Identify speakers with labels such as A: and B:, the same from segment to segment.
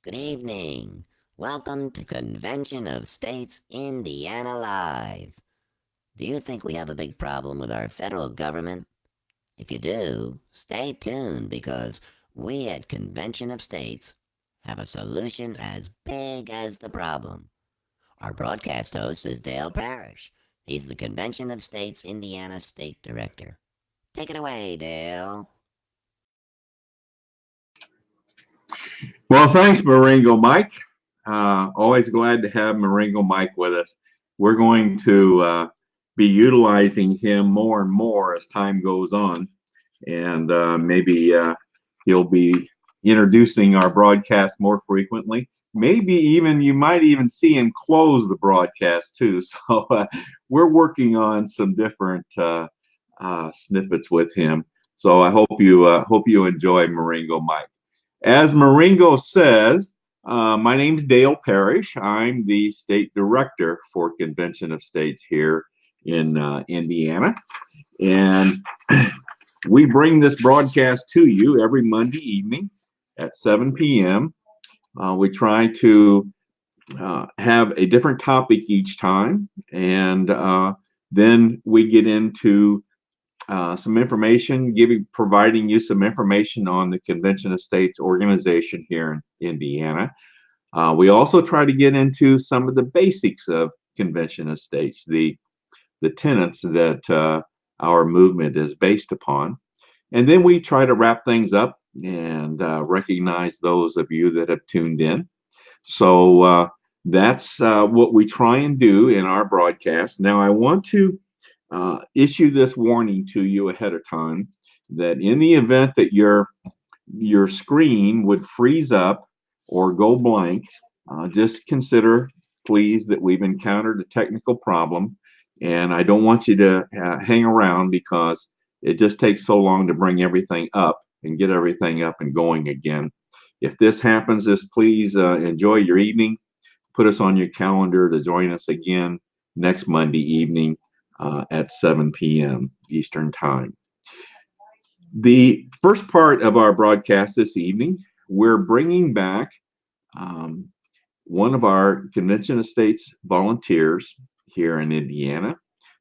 A: Good evening. Welcome to Convention of States Indiana Live. Do you think we have a big problem with our federal government? If you do, stay tuned because we at Convention of States have a solution as big as the problem. Our broadcast host is Dale Parrish. He's the Convention of States Indiana State Director. Take it away, Dale.
B: Well, thanks, Maringo Mike. Always glad to have Maringo Mike with us. We're going to be utilizing him more and more as time goes on, and maybe he'll be introducing our broadcast more frequently. Maybe even you might even see him close the broadcast too. So we're working on some different snippets with him. So I hope you enjoy Maringo Mike. As Maringo says, my name's Dale Parrish. I'm the state director for Convention of States here in Indiana. And we bring this broadcast to you every Monday evening at 7 p.m. We try to have a different topic each time. And then we get into some information, providing you some information on the Convention of States organization here in Indiana. We also try to get into some of the basics of Convention of States, the tenets that our movement is based upon. And then we try to wrap things up and recognize those of you that have tuned in. So that's what we try and do in our broadcast. Now, I want to issue this warning to you ahead of time that in the event that your screen would freeze up or go blank, just consider, please, that we've encountered a technical problem, and I don't want you to hang around because it just takes so long to bring everything up and get everything up and going again. If this happens, please enjoy your evening. Put us on your calendar to join us again next Monday evening at 7 p.m. Eastern Time. The first part of our broadcast this evening, we're bringing back one of our Convention of States volunteers here in Indiana,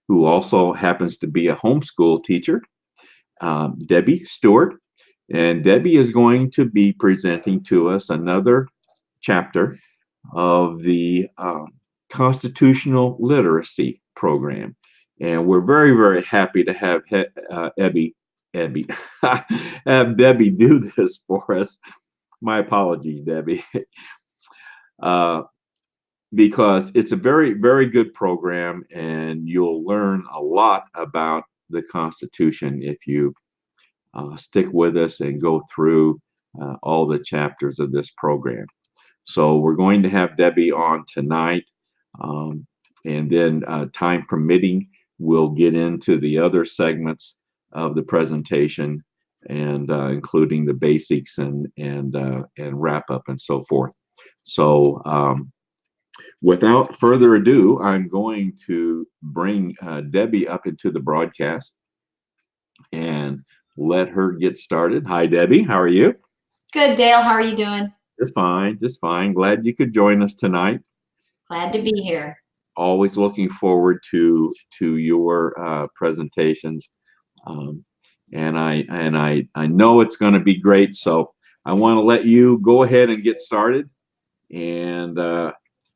B: who also happens to be a homeschool teacher, Debbie Stewart. And Debbie is going to be presenting to us another chapter of the Constitutional Literacy Program. And we're very, very happy to have have Debbie do this for us. My apologies, Debbie, because it's a very, very good program, and you'll learn a lot about the Constitution if you stick with us and go through all the chapters of this program. So we're going to have Debbie on tonight, and then time permitting, we'll get into the other segments of the presentation, and including the basics and wrap up and so forth. So without further ado, I'm going to bring Debbie up into the broadcast and let her get started. Hi, Debbie. How are you?
C: Good, Dale. How are you doing?
B: Just fine. Just fine. Glad you could join us tonight.
C: Glad to be here.
B: Always looking forward to your presentations, and I know it's going to be great. So I want to let you go ahead and get started. And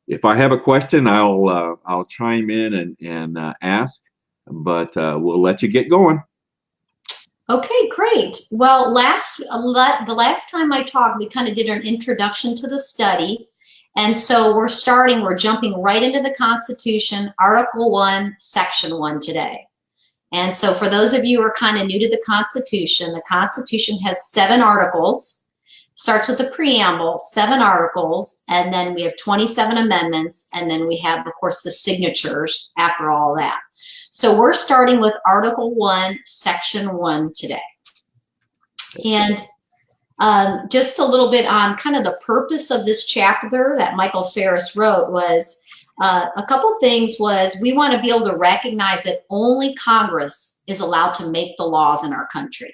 B: if I have a question, I'll chime in and ask, but we'll let you get going.
C: Okay, great. Well, the last time I talked, we kind of did an introduction to the study. And so we're jumping right into the Constitution, Article 1, Section 1 today. And so for those of you who are kind of new to the Constitution has 7 articles, starts with the preamble, 7 articles, and then we have 27 amendments, and then we have, of course, the signatures after all that. So we're starting with Article 1, Section 1 today. And just a little bit on kind of the purpose of this chapter that Michael Ferris wrote was a couple things was we want to be able to recognize that only Congress is allowed to make the laws in our country,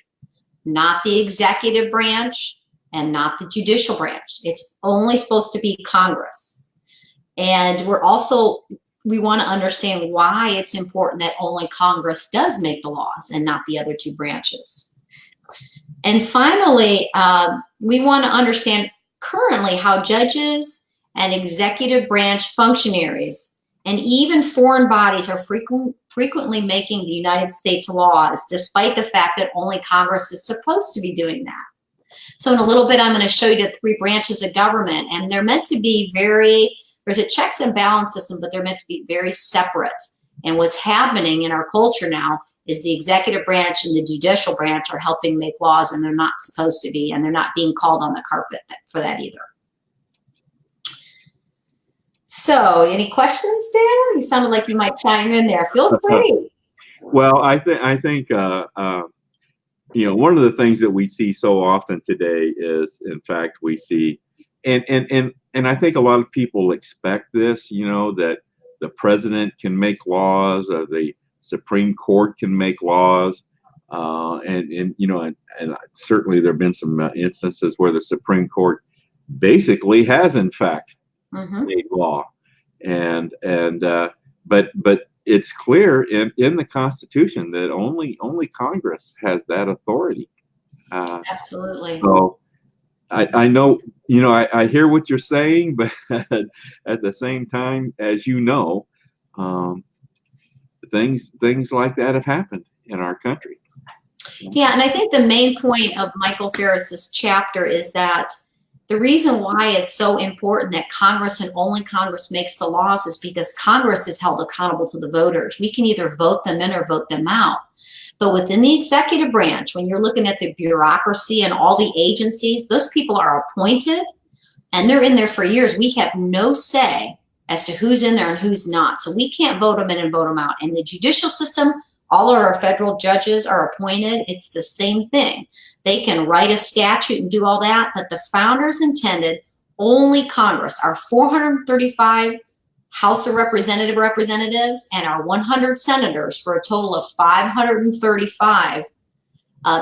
C: not the executive branch, and not the judicial branch. It's only supposed to be Congress. And we want to understand why it's important that only Congress does make the laws and not the other two branches. And finally, we want to understand currently how judges and executive branch functionaries and even foreign bodies are frequently making the United States laws, despite the fact that only Congress is supposed to be doing that. So in a little bit, I'm going to show you the three branches of government, and they're meant to be there's a checks and balance system, but they're meant to be very separate. And what's happening in our culture now is the executive branch and the judicial branch are helping make laws, and they're not supposed to be, and they're not being called on the carpet for that either. So, any questions, Dan? You sounded like you might chime in there. Feel free.
B: Well, I think you know, one of the things that we see so often today is, in fact, we see, and I think a lot of people expect this, you know, that the president can make laws, or the Supreme Court can make laws, and you know, and certainly there have been some instances where the Supreme Court basically has, in fact, made law, but it's clear in the Constitution that only Congress has that authority.
C: Absolutely.
B: So I know, you know, I hear what you're saying, but at the same time, as you know, things like that have happened in our country.
C: Yeah, and I think the main point of Michael Ferris's chapter is that the reason why it's so important that Congress and only Congress makes the laws is because Congress is held accountable to the voters. We can either vote them in or vote them out. But within the executive branch, when you're looking at the bureaucracy and all the agencies, those people are appointed and they're in there for years. We have no say as to who's in there and who's not. So we can't vote them in and vote them out. In the judicial system, all of our federal judges are appointed. It's the same thing. They can write a statute and do all that, but the founders intended only Congress, our 435 House of Representatives and our 100 senators, for a total of 535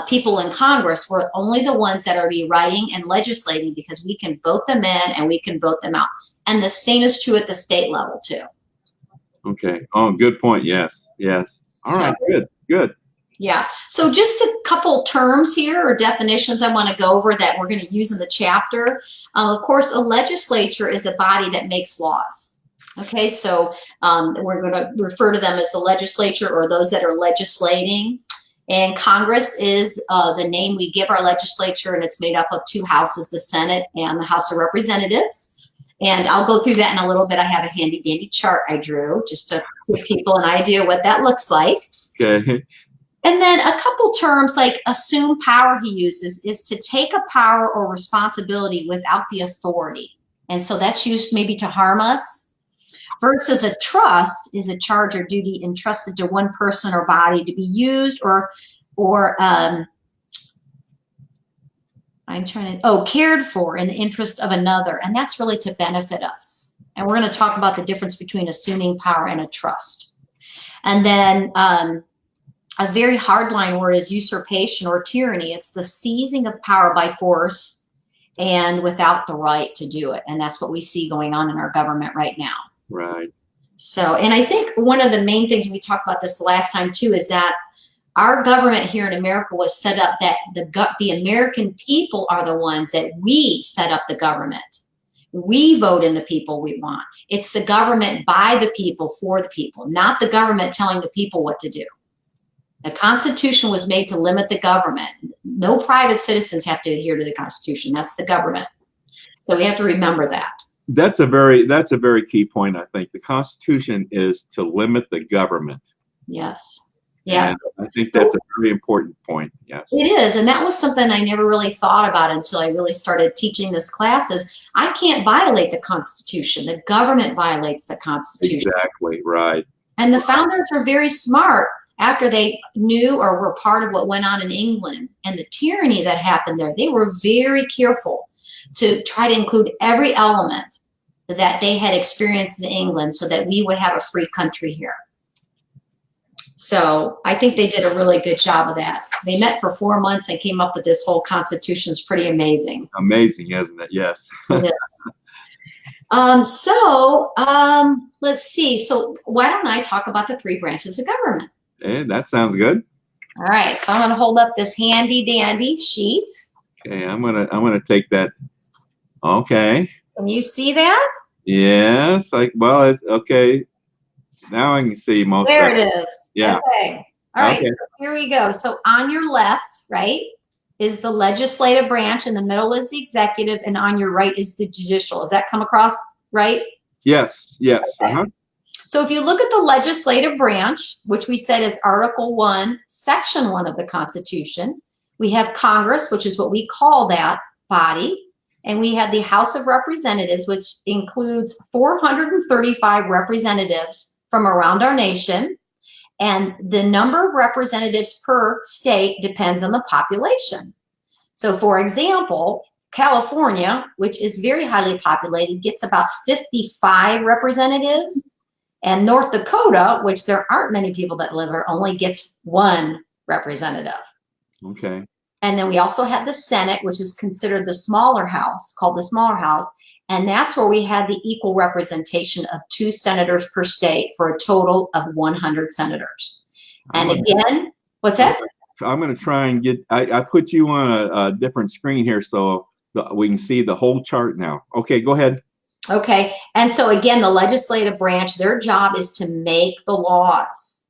C: people in Congress, were only the ones that are be writing and legislating, because we can vote them in and we can vote them out. And the same is true at the state level too.
B: Okay. Oh, good point. Yes. All right. Good.
C: Yeah. So just a couple terms here, or definitions, I want to go over that we're going to use in the chapter. Of course, a legislature is a body that makes laws. Okay. So we're going to refer to them as the legislature, or those that are legislating. And Congress is the name we give our legislature, and it's made up of two houses, the Senate and the House of Representatives. And I'll go through that in a little bit. I have a handy dandy chart I drew just to give people an idea what that looks like.
B: Okay.
C: And then a couple terms like assume power he uses is to take a power or responsibility without the authority. And so that's used maybe to harm us. Versus a trust is a charge or duty entrusted to one person or body to be used or cared for in the interest of another. And that's really to benefit us. And we're going to talk about the difference between assuming power and a trust. And then a very hardline word is usurpation or tyranny. It's the seizing of power by force and without the right to do it. And that's what we see going on in our government right now.
B: Right.
C: So, and I think one of the main things, we talked about this the last time too, is that our government here in America was set up that the American people are the ones that we set up the government. We vote in the people we want. It's the government by the people for the people, not the government telling the people what to do. The Constitution was made to limit the government. No private citizens have to adhere to the Constitution. That's the government. So we have to remember that.
B: That's a very key point, I think. The Constitution is to limit the government.
C: Yes. Yes.
B: And I think that's a very important point. Yes.
C: It is. And that was something I never really thought about until I really started teaching this class, is I can't violate the Constitution. The government violates the Constitution.
B: Exactly. Right.
C: And the founders were very smart after they knew or were part of what went on in England and the tyranny that happened there. They were very careful to try to include every element that they had experienced in England so that we would have a free country here. So I think they did a really good job of that. They met for 4 months and came up with this whole Constitution. It's pretty amazing.
B: Amazing, isn't it? Yes.
C: It is. Let's see. So why don't I talk about the 3 branches of government?
B: That sounds good.
C: All right. So I'm going to hold up this handy dandy sheet.
B: Okay, I'm gonna take that. Okay.
C: Can you see that?
B: Yes. Well, it's okay. Now I can see most
C: There
B: of
C: it
B: it.
C: is.
B: Yeah.
C: Okay. All right.
B: Okay.
C: So here we go. So on your left, right, is the legislative branch. In the middle is the executive, and on your right is the judicial. Does that come across right?
B: Yes. Yes.
C: Okay.
B: Uh-huh.
C: So if you look at the legislative branch, which we said is Article 1, Section 1 of the Constitution, we have Congress, which is what we call that body, and we have the House of Representatives, which includes 435 representatives from around our nation, and the number of representatives per state depends on the population. So for example, California, which is very highly populated, gets about 55 representatives. And North Dakota, which there aren't many people that live there, only gets 1 representative.
B: Okay.
C: And then we also have the Senate, which is considered the smaller house, called the smaller house. And that's where we had the equal representation of 2 senators per state for a total of 100 senators. And again, what's that?
B: I'm going to try and get, I put you on a different screen here so we can see the whole chart now. Okay, go ahead.
C: Okay, and so again, the legislative branch, their job is to make the laws.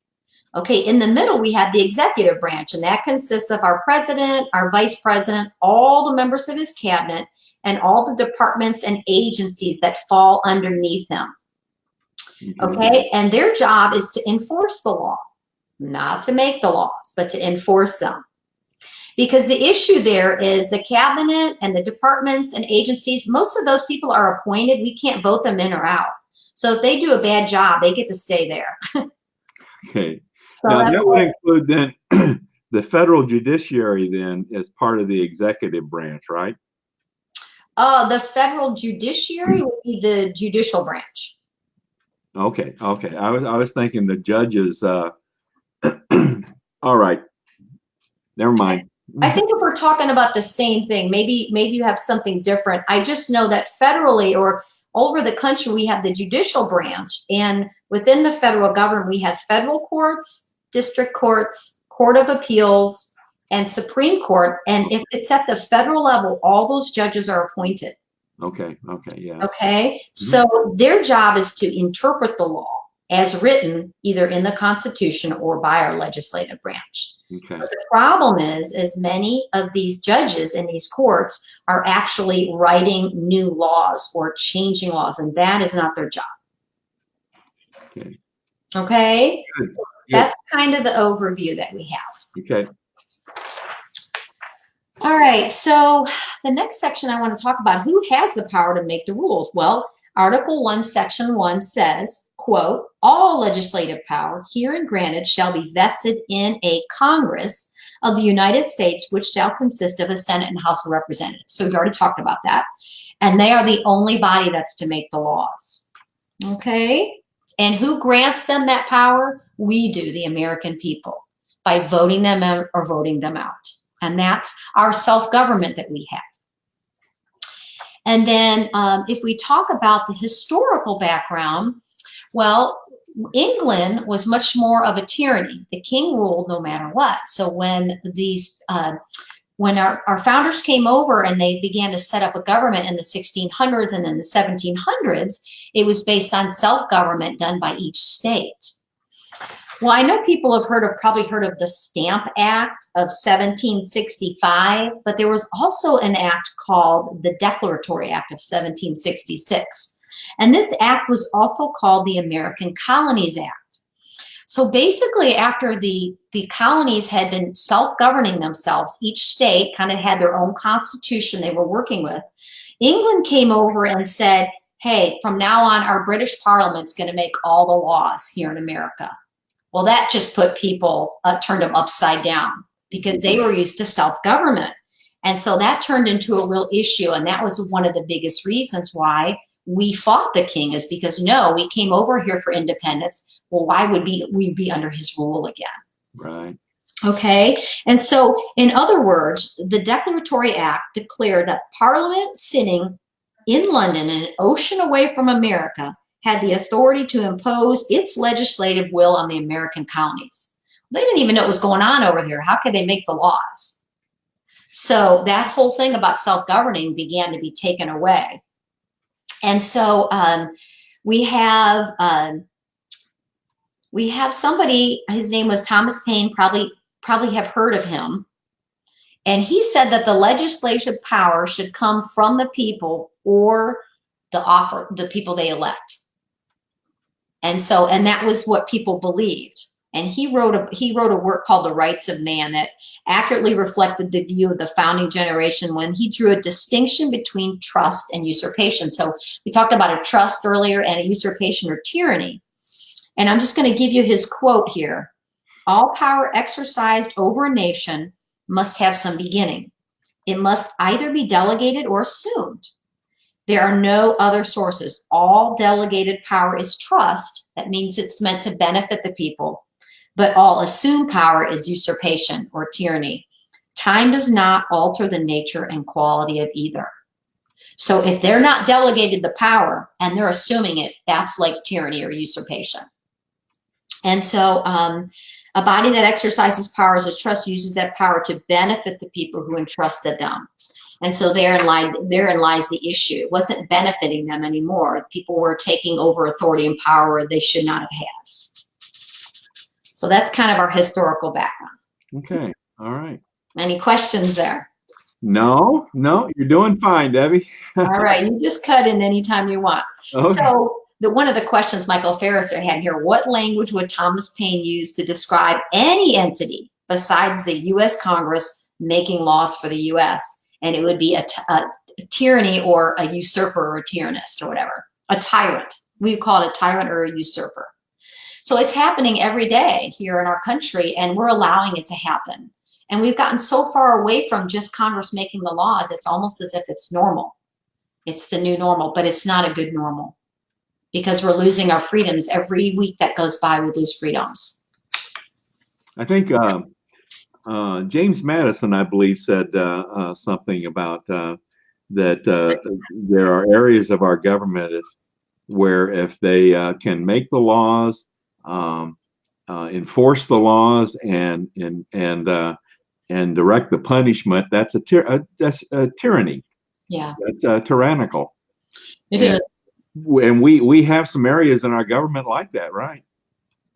C: Okay, in the middle, we have the executive branch, and that consists of our president, our vice president, all the members of his cabinet, and all the departments and agencies that fall underneath him. Okay, and their job is to enforce the law, not to make the laws, but to enforce them. Because the issue there is the cabinet and the departments and agencies, most of those people are appointed. We can't vote them in or out. So if they do a bad job, they get to stay there.
B: Okay.
C: So
B: now that would include then the federal judiciary then as part of the executive branch, right?
C: The federal judiciary would be the judicial branch.
B: Okay. Okay. I was thinking the judges. All right. Never mind.
C: I think if we're talking about the same thing, maybe you have something different. I just know that federally or over the country, we have the judicial branch. And within the federal government, we have federal courts, district courts, court of appeals, and Supreme Court. And if it's at the federal level, all those judges are appointed.
B: Okay. Okay. Yeah.
C: Okay. So their job is to interpret the law as written either in the Constitution or by our legislative branch.
B: Okay.
C: But the problem is many of these judges in these courts are actually writing new laws or changing laws, and that is not their job.
B: Okay.
C: Okay?
B: Good. Good.
C: That's kind of the overview that we have.
B: Okay.
C: All right, so the next section I want to talk about, who has the power to make the rules? Well, Article 1, Section 1 says, quote, all legislative power herein granted shall be vested in a Congress of the United States, which shall consist of a Senate and House of Representatives. So we've already talked about that. And they are the only body that's to make the laws. Okay? And who grants them that power? We do, the American people, by voting them in or voting them out. And that's our self-government that we have. And then if we talk about the historical background, well, England was much more of a tyranny. The king ruled no matter what. So when our founders came over and they began to set up a government in the 1600s and in the 1700s, it was based on self-government done by each state. Well, I know people have probably heard of the Stamp Act of 1765, but there was also an act called the Declaratory Act of 1766. And this act was also called the American Colonies Act. So basically, after the colonies had been self-governing themselves, each state kind of had their own constitution they were working with. England came over and said, hey, from now on, our British Parliament's going to make all the laws here in America. Well, that just put people, turned them upside down because they were used to self-government. And so that turned into a real issue. And that was one of the biggest reasons why we fought the king is because, no, we came over here for independence. Well, why would we be under his rule again?
B: Right.
C: Okay. And so, in other words, the Declaratory Act declared that Parliament sitting in London, an ocean away from America, had the authority to impose its legislative will on the American colonies. They didn't even know what was going on over there. How could they make the laws? So that whole thing about self-governing began to be taken away. And so we have somebody, his name was Thomas Paine, probably have heard of him. And he said that the legislative power should come from the people or the people they elect. And that was what people believed. And he wrote a work called The Rights of Man that accurately reflected the view of the founding generation when he drew a distinction between trust and usurpation. So we talked about a trust earlier and a usurpation or tyranny. And I'm just going to give you his quote here. All power exercised over a nation must have some beginning. It must either be delegated or assumed. There are no other sources. All delegated power is trust. That means it's meant to benefit the people. But all assumed power is usurpation or tyranny. Time does not alter the nature and quality of either. So if they're not delegated the power and they're assuming it, that's like tyranny or usurpation. And so a body that exercises power as a trust uses that power to benefit the people who entrusted them. And so therein lies the issue. It wasn't benefiting them anymore. People were taking over authority and power they should not have had. So that's kind of our historical background.
B: Okay. All right.
C: Any questions there?
B: No, you're doing fine, Debbie.
C: All right. You just cut in anytime you want. Okay. So one of the questions Michael Ferriser had here, what language would Thomas Paine use to describe any entity besides the U.S. Congress making laws for the U.S.? And it would be a tyranny or a usurper or a tyrannist or whatever, a tyrant. We call it a tyrant or a usurper. So it's happening every day here in our country, and we're allowing it to happen. And we've gotten so far away from just Congress making the laws, it's almost as if it's normal. It's the new normal, but it's not a good normal because we're losing our freedoms. Every week that goes by, we lose freedoms.
B: I think James Madison, I believe, said something about that there are areas of our government where if they can make the laws, enforce the laws, and direct the punishment, that's a tyranny.
C: Yeah,
B: that's tyrannical.
C: It is.
B: And we have some areas in our government like that, right?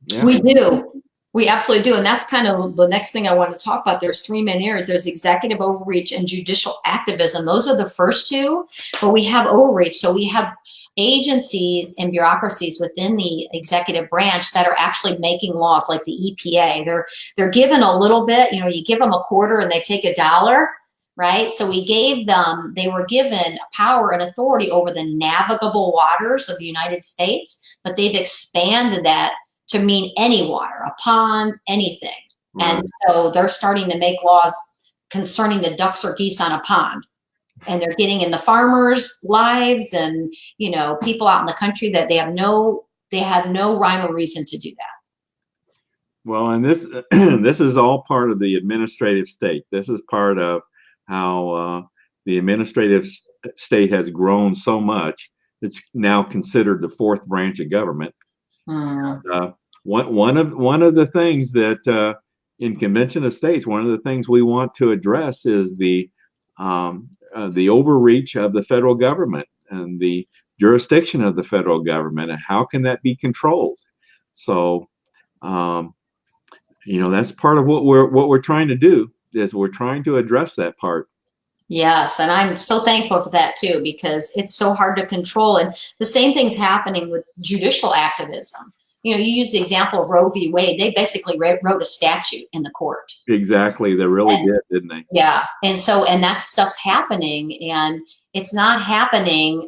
C: Yeah. We do. We absolutely do. And that's kind of the next thing I want to talk about. There's three main areas. There's executive overreach and judicial activism. Those are the first two, but we have overreach. So we have agencies and bureaucracies within the executive branch that are actually making laws, like the EPA. They're given a little bit, you give them a quarter and they take $1, right? So they were given power and authority over the navigable waters of the United States, but they've expanded that to mean any water, a pond, anything. Right. And so they're starting to make laws concerning the ducks or geese on a pond. And they're getting in the farmers' lives and, people out in the country that they have no rhyme or reason to do that.
B: Well, and this is all part of the administrative state. This is part of how the administrative state has grown so much. It's now considered the fourth branch of government. One of the things that in Convention of States, one of the things we want to address is the overreach of the federal government and the jurisdiction of the federal government, and how can that be controlled? So, that's part of what we're trying to do, is we're trying to address that part.
C: Yes, and I'm so thankful for that too, because it's so hard to control. And the same thing's happening with judicial activism. You use the example of Roe v. Wade. They basically wrote a statute in the court.
B: Exactly. They really did, didn't they?
C: Yeah. And that stuff's happening, and it's not happening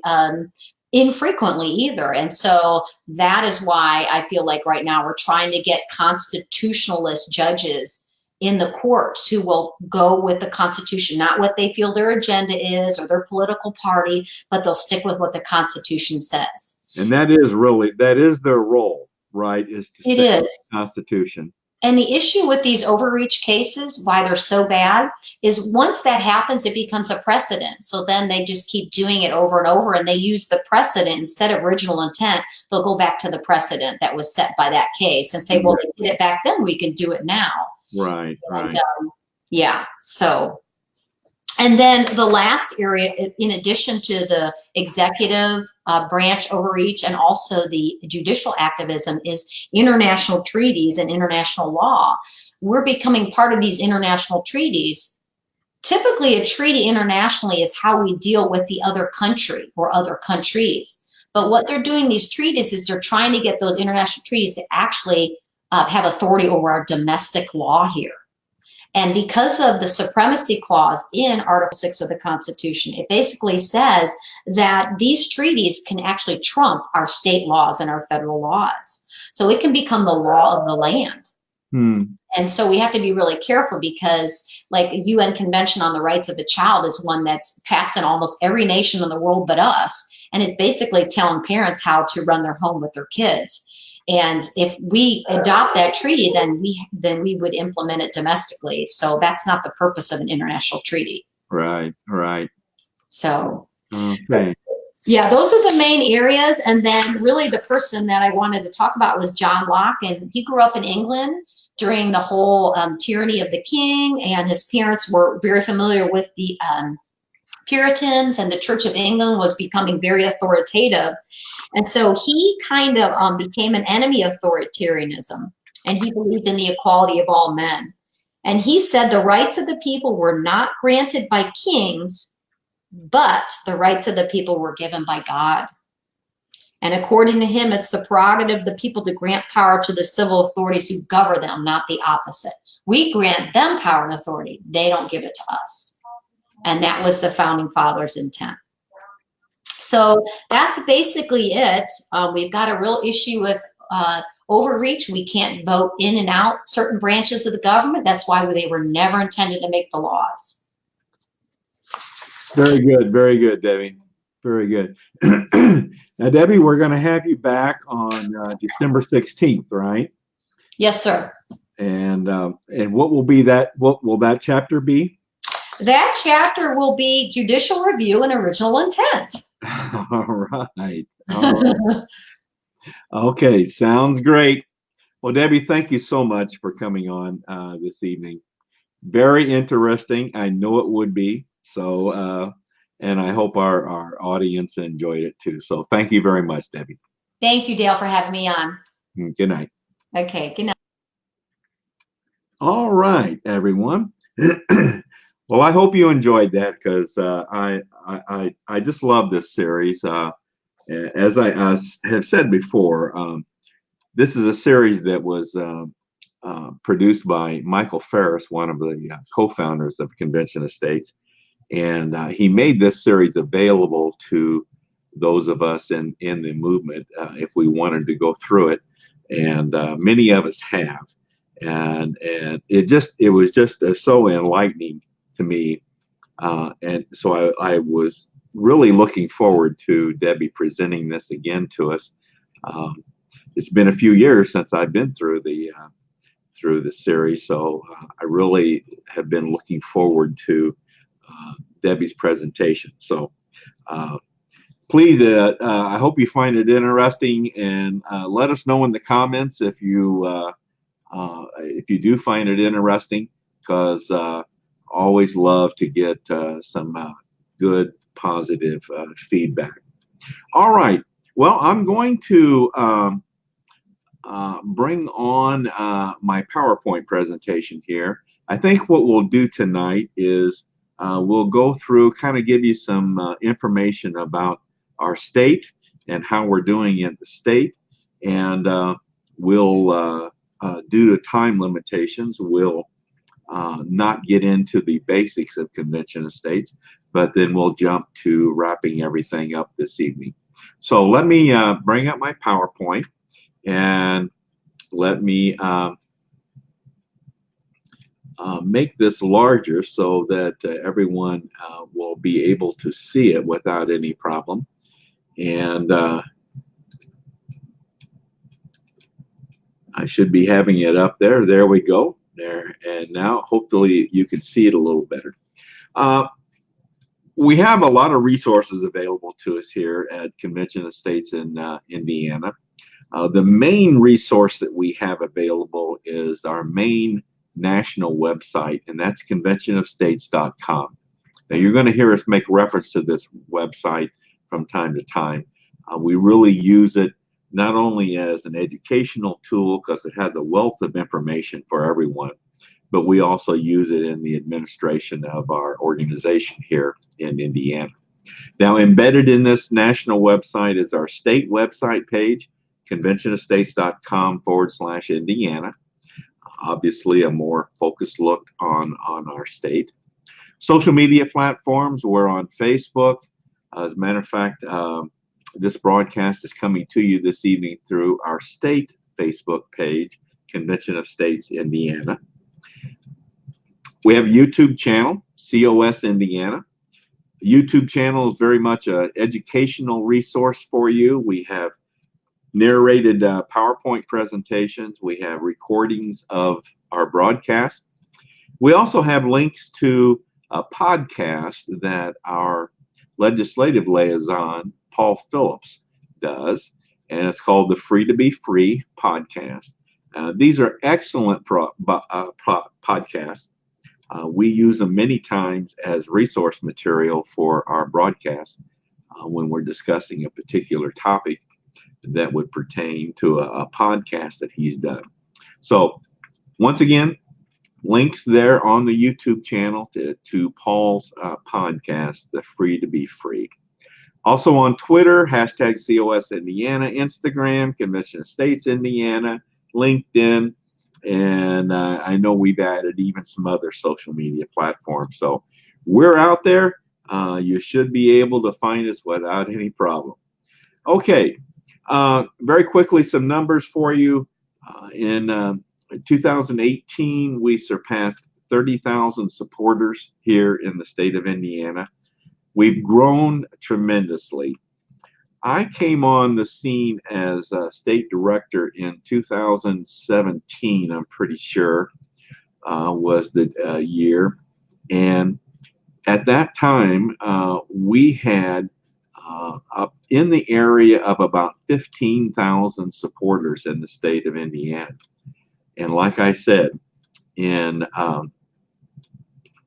C: infrequently either. And so that is why I feel like right now we're trying to get constitutionalist judges in the courts who will go with the Constitution, not what they feel their agenda is or their political party, but they'll stick with what the Constitution says.
B: And that is their role, right? Is to
C: It
B: stick with
C: is.
B: the Constitution.
C: And the issue with these overreach cases, why they're so bad, is once that happens, it becomes a precedent. So then they just keep doing it over and over, and they use the precedent instead of original intent. They'll go back to the precedent that was set by that case and say, well, they did it back then, we can do it now.
B: Right, right.
C: And, yeah, so. And then the last area, in addition to the executive branch overreach and also the judicial activism, is international treaties and international law. We're becoming part of these international treaties. Typically, a treaty internationally is how we deal with the other country or other countries. But what they're doing, these treaties, is they're trying to get those international treaties to actually have authority over our domestic law here. And because of the supremacy clause in Article 6 of the Constitution, it basically says that these treaties can actually trump our state laws and our federal laws. So it can become the law of the land. And so we have to be really careful, because like the UN Convention on the Rights of the Child is one that's passed in almost every nation in the world but us. And it's basically telling parents how to run their home with their kids. And if we adopt that treaty, then we would implement it domestically. So that's not the purpose of an international treaty.
B: Right, right.
C: So,
B: okay.
C: Yeah, those are the main areas. And then really the person that I wanted to talk about was John Locke. And he grew up in England during the whole tyranny of the king. And his parents were very familiar with the Puritans, and the Church of England was becoming very authoritative. And so he kind of became an enemy of authoritarianism, and he believed in the equality of all men. And he said the rights of the people were not granted by kings, but the rights of the people were given by God. And according to him, it's the prerogative of the people to grant power to the civil authorities who govern them, not the opposite. We grant them power and authority. They don't give it to us. And that was the founding fathers' intent. So that's basically it. We've got a real issue with overreach. We can't vote in and out certain branches of the government. That's why they were never intended to make the laws.
B: Very good, Debbie. Very good. Now, Debbie, we're going to have you back on December 16th, right?
C: Yes, sir.
B: And what will be that? What will that chapter be?
C: That chapter will be judicial review and original intent.
B: All right. Okay, sounds great. Well, Debbie, thank you so much for coming on this evening. Very interesting. I know it would be. So, and I hope our audience enjoyed it too. So thank you very much, Debbie.
C: Thank you, Dale, for having me on.
B: Good night.
C: Okay, good night.
B: All right, everyone. Well, I hope you enjoyed that, because I just love this series. As I have said before, this is a series that was produced by Michael Ferris, one of the co-founders of Convention of States, and he made this series available to those of us in the movement if we wanted to go through it, and many of us have, and it was just so enlightening to me, and so I was really looking forward to Debbie presenting this again to us. It's been a few years since I've been through the series, so I really have been looking forward to Debbie's presentation. So please, I hope you find it interesting, and let us know in the comments if you do find it interesting, because always love to get some good, positive feedback. All right. Well, I'm going to bring on my PowerPoint presentation here. I think what we'll do tonight is we'll go through, kind of give you some information about our state and how we're doing in the state. And we'll, due to time limitations, we'll not get into the basics of Convention of States, but then we'll jump to wrapping everything up this evening. So let me bring up my PowerPoint, and let me make this larger so that everyone will be able to see it without any problem. And I should be having it up there. There we go. There. And now hopefully you can see it a little better. We have a lot of resources available to us here at Convention of States in Indiana. The main resource that we have available is our main national website, and that's conventionofstates.com. Now, you're going to hear us make reference to this website from time to time. We really use it not only as an educational tool because it has a wealth of information for everyone, but we also use it in the administration of our organization here in Indiana. Now, embedded in this national website is our state website page, conventionofstates.com/Indiana. Obviously, a more focused look on our state. Social media platforms, we're on Facebook. As a matter of fact, this broadcast is coming to you this evening through our state Facebook page, Convention of States, Indiana. We have a YouTube channel, COS Indiana. The YouTube channel is very much an educational resource for you. We have narrated PowerPoint presentations. We have recordings of our broadcast. We also have links to a podcast that our legislative liaison, Paul Phillips, does, and it's called the Free to Be Free podcast. These are excellent podcasts. We use them many times as resource material for our broadcast when we're discussing a particular topic that would pertain to a podcast that he's done. So once again, links there on the YouTube channel to Paul's podcast, The Free to Be Free. Also on Twitter, hashtag COS Indiana, Instagram, Convention of States Indiana, LinkedIn, and I know we've added even some other social media platforms. So we're out there. You should be able to find us without any problem. Okay, very quickly, some numbers for you. In 2018, we surpassed 30,000 supporters here in the state of Indiana. We've grown tremendously. I came on the scene as a state director in 2017, I'm pretty sure, was the year. And at that time, we had up in the area of about 15,000 supporters in the state of Indiana. And like I said, in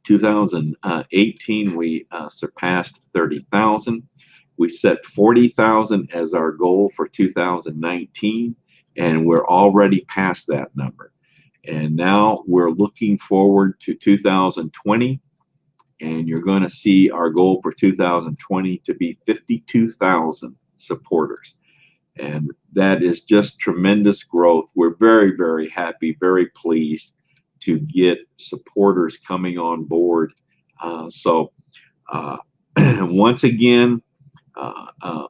B: 2018, we surpassed 30,000. We set 40,000 as our goal for 2019, and we're already past that number. And now we're looking forward to 2020, and you're going to see our goal for 2020 to be 52,000 supporters. And that is just tremendous growth. We're very, very happy, very pleased to get supporters coming on board. Once again,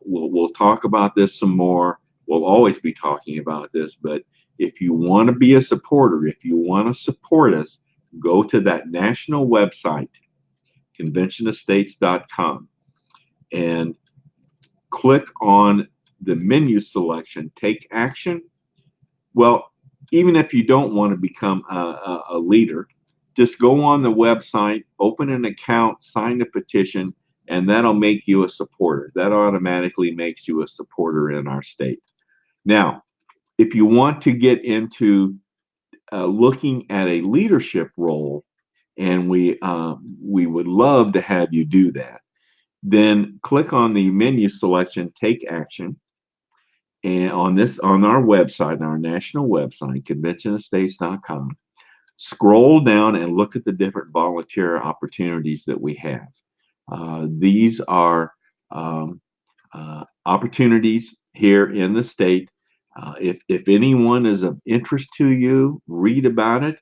B: we'll talk about this some more. We'll always be talking about this, but if you want to be a supporter, if you want to support us, go to that national website, conventionofstates.com, and click on the menu selection, Take Action. Well, even if you don't want to become a leader, just go on the website, open an account, sign the petition, and that'll make you a supporter. That automatically makes you a supporter in our state. Now, if you want to get into looking at a leadership role, and we would love to have you do that, then click on the menu selection, Take Action, and on our website, our national website, conventionofstates.com, scroll down and look at the different volunteer opportunities that we have. These are opportunities here in the state. If anyone is of interest to you, read about it.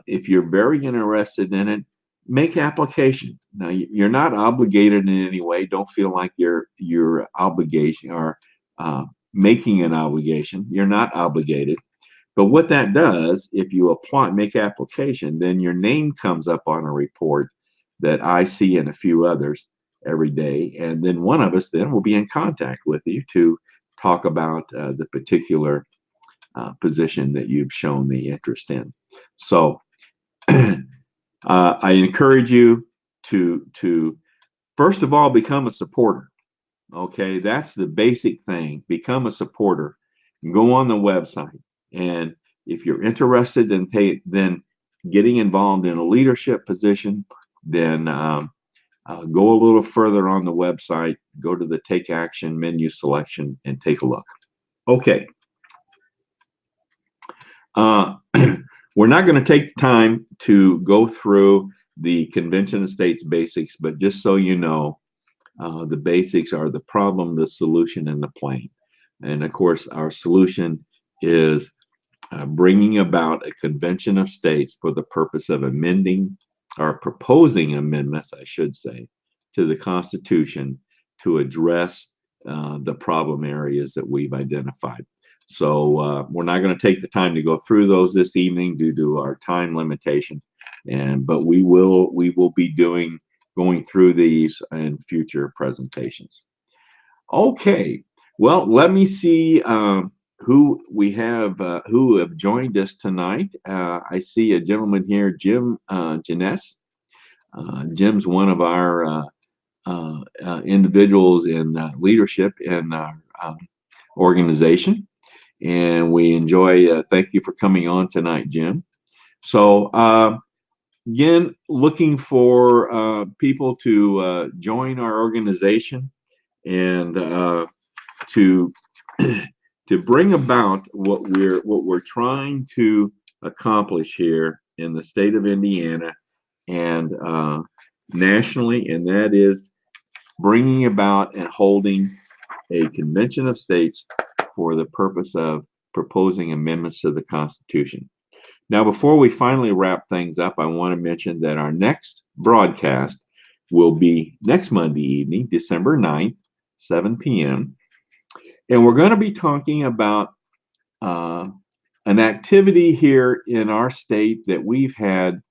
B: If you're very interested in it, make application. Now, you're not obligated in any way. Don't feel like you're obligation or making an obligation. You're not obligated, But what that does, if you make application, then your name comes up on a report that I see and a few others every day. And then one of us then will be in contact with you to talk about the particular position that you've shown the interest in. So I encourage you to first of all become a supporter. Okay, that's the basic thing. Become a supporter. Go on the website, and if you're interested in then getting involved in a leadership position, then go a little further on the website. Go to the Take Action menu selection and take a look. Okay. We're not going to take time to go through the Convention of States basics, but just so you know, the basics are the problem, the solution, and the plan. And of course, our solution is bringing about a Convention of States for the purpose of amending or proposing amendments, I should say, to the Constitution to address the problem areas that we've identified. So we're not going to take the time to go through those this evening due to our time limitation, but we will be going through these in future presentations. Okay, well, let me see who we have who have joined us tonight. I see a gentleman here, Jim Janess. Jim's one of our individuals in leadership in our organization, and we enjoy. Thank you for coming on tonight, Jim. So again, looking for people to join our organization and to bring about what we're trying to accomplish here in the state of Indiana and nationally, and that is bringing about and holding a convention of states for the purpose of proposing amendments to the Constitution. Now, before we finally wrap things up, I want to mention that our next broadcast will be next Monday evening, December 9th, 7 p.m. And we're going to be talking about an activity here in our state that we've had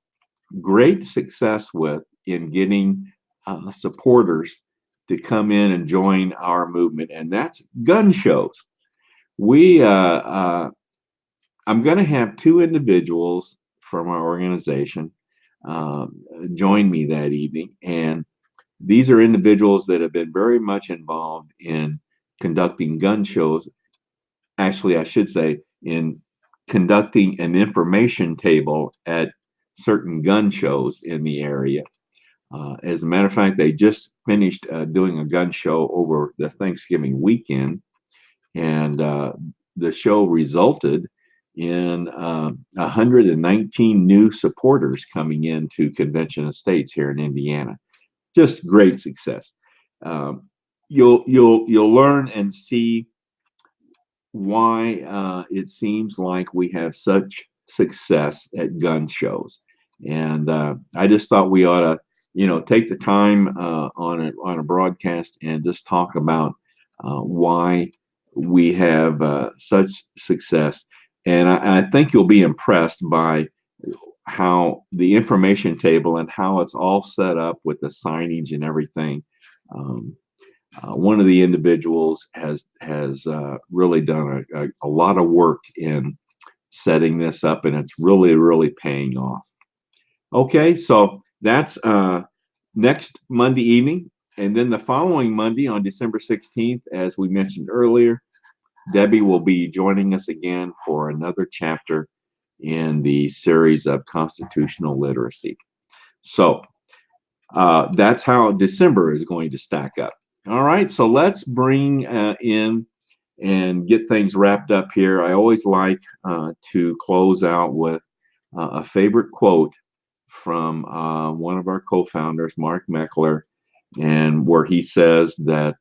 B: great success with in getting supporters to come in and join our movement, and that's gun shows. I'm going to have two individuals from our organization join me that evening, and these are individuals that have been very much involved in conducting gun shows. Actually, I should say in conducting an information table at certain gun shows in the area. As a matter of fact, they just finished doing a gun show over the Thanksgiving weekend, and the show resulted in 119 new supporters coming into Convention of States here in Indiana. Just great success. You'll learn and see why it seems like we have such success at gun shows, and I just thought we ought to, take the time on a broadcast and just talk about why we have such success. And I think you'll be impressed by how the information table and how it's all set up with the signage and everything. One of the individuals has really done a lot of work in setting this up, and it's really paying off. Okay, so that's next Monday evening, and then the following Monday on December 16th, as we mentioned earlier, Debbie will be joining us again for another chapter in the series of constitutional literacy. So that's how December is going to stack up. All right, so let's bring in and get things wrapped up here. I always like to close out with a favorite quote from one of our co-founders, Mark Meckler, and where he says that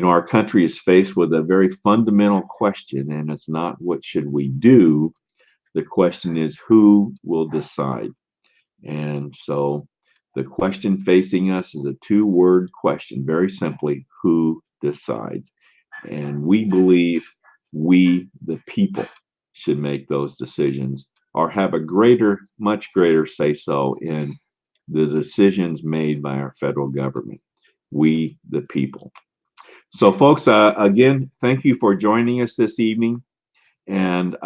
B: our country is faced with a very fundamental question, and it's not what should we do. The question is who will decide. And so the question facing us is a two-word question, very simply, who decides? And we believe we, the people, should make those decisions or have a much greater say so in the decisions made by our federal government, we the people. So, folks, again, thank you for joining us this evening, and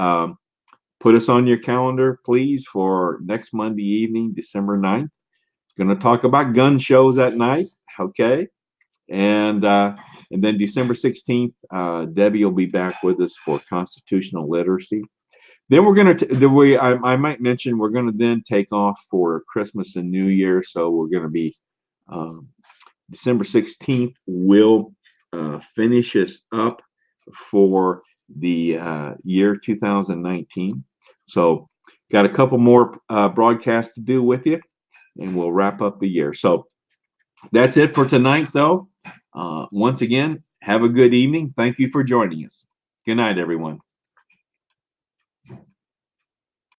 B: put us on your calendar, please, for next Monday evening, December 9th. Going to talk about gun shows at night, okay? And then December 16th, Debbie will be back with us for constitutional literacy. Then we're going to, I might mention, we're going to then take off for Christmas and New Year. So we're going to be, December 16th will finish us up for the year 2019. So got a couple more broadcasts to do with you, and we'll wrap up the year. So that's it for tonight, though. Once again, have a good evening. Thank you for joining us. Good night, everyone.